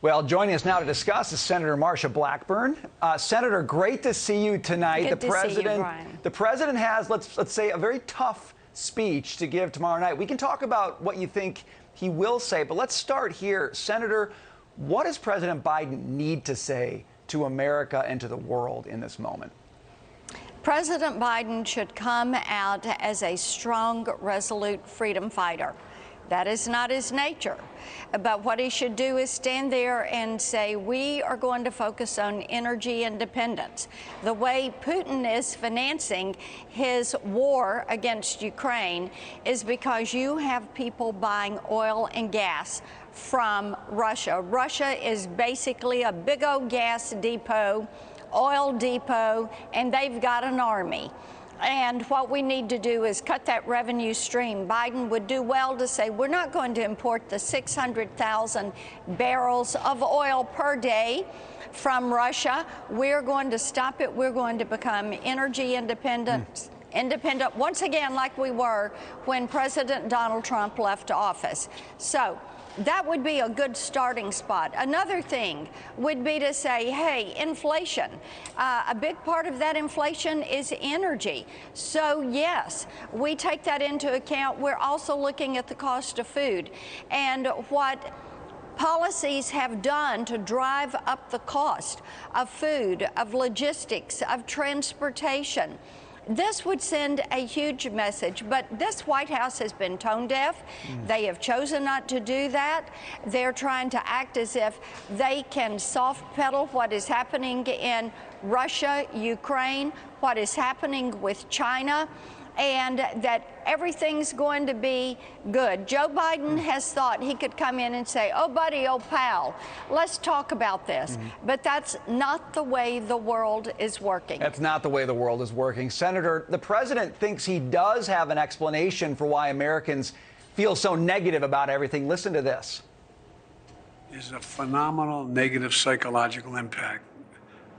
Well, joining us now to discuss is Senator Marsha Blackburn. Senator, great to see you tonight. Good to see you, Brian. The president has, let's say, a very tough speech to give tomorrow night. We can talk about what you think he will say, but let's start here. Senator, what does President Biden need to say to America and to the world in this moment? President Biden should come out as a strong, resolute freedom fighter. That is not his nature. But what he should do is stand there and say, we are going to focus on energy independence. The way Putin is financing his war against Ukraine is because you have people buying oil and gas from Russia. Russia is basically a big old gas depot, oil depot, and they've got an army. And what we need to do is cut that revenue stream. Biden would do well to say, we're not going to import the 600,000 barrels of oil per day from Russia. We're going to stop it. We're going to become energy independent. Independent once again, like we were when President Donald Trump left office. So that would be a good starting spot. Another thing would be to say, hey, inflation. A big part of that inflation is energy. So, yes, we take that into account. We're also looking at the cost of food and what policies have done to drive up the cost of food, of logistics, of transportation. This would send a huge message, but this White House has been tone deaf. They have chosen not to do that. They're trying to act as if they can soft pedal what is happening in Russia, Ukraine, what is happening with China, and that everything's going to be good. Joe Biden has thought he could come in and say, oh, buddy, oh, pal, let's talk about this. But that's not the way the world is working. That's not the way the world is working. Senator, the president thinks he does have an explanation for why Americans feel so negative about everything. Listen to this. There's a phenomenal negative psychological impact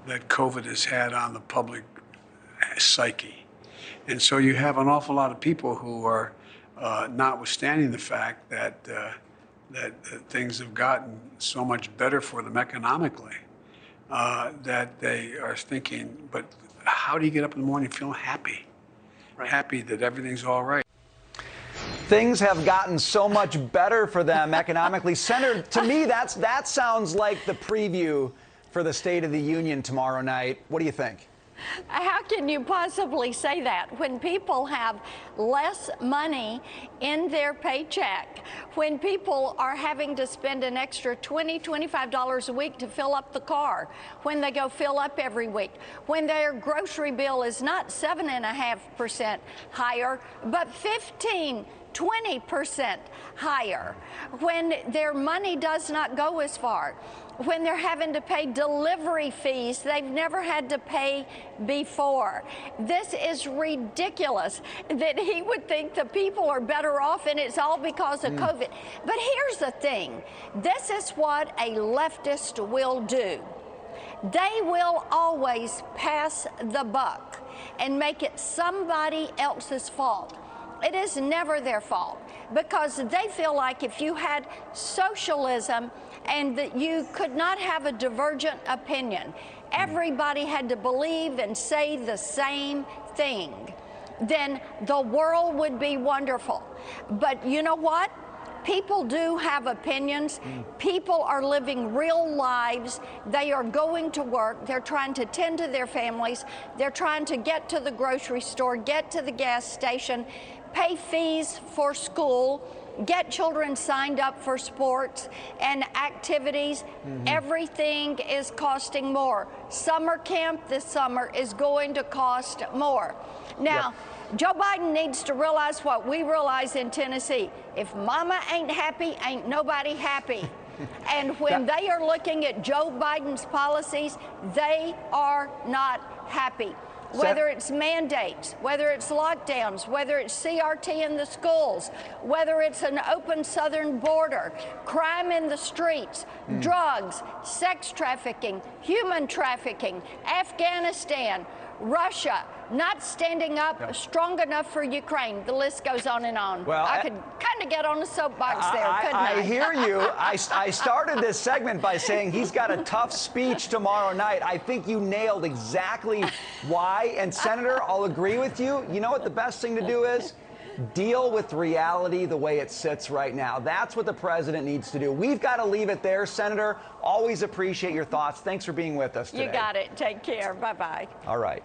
that COVID has had on the public psyche. And so you have an awful lot of people who are, notwithstanding the fact that things have gotten so much better for them economically, that they are thinking, but how do you get up in the morning feeling happy? Right. Happy that everything's all right. Things have gotten so much better for them economically. Senator, to me, that sounds like the preview for the State of the Union tomorrow night. What do you think? How can you possibly say that when people have less money in their paycheck, when people are having to spend an extra $20, $25 a week to fill up the car, when they go fill up every week, when their grocery bill is not 7.5% higher, but 20% higher, when their money does not go as far, when they're having to pay delivery fees they've never had to pay before. This is ridiculous that he would think the people are better off and it's all because of COVID. But here's the thing. This is what a leftist will do. They will always pass the buck and make it somebody else's fault. It is never their fault because they feel like if you had socialism and that you could not have a divergent opinion, everybody had to believe and say the same thing, then the world would be wonderful. But you know what? People do have opinions. People are living real lives. They are going to work. They're trying to tend to their families. They're trying to get to the grocery store, get to the gas station, pay fees for school, get children signed up for sports and activities. Everything is costing more. Summer camp this summer is going to cost more. Now, Joe Biden needs to realize what we realize in Tennessee. If mama ain't happy, ain't nobody happy. And when they are looking at Joe Biden's policies, they are not happy. Whether it's mandates, whether it's lockdowns, whether it's CRT in the schools, whether it's an open southern border, crime in the streets, drugs, sex trafficking, human trafficking, Afghanistan, Russia not standing up strong enough for Ukraine. The list goes on and on. Well, I could kind of get on a soapbox there, couldn't I? I hear you. I started this segment by saying he's got a tough speech tomorrow night. I think you nailed exactly why. And Senator, I'll agree with you. You know what the best thing to do is? Deal with reality the way it sits right now. That's what the president needs to do. We've got to leave it there, Senator. Always appreciate your thoughts. Thanks for being with us today. You got it. Take care. Bye-bye. All right.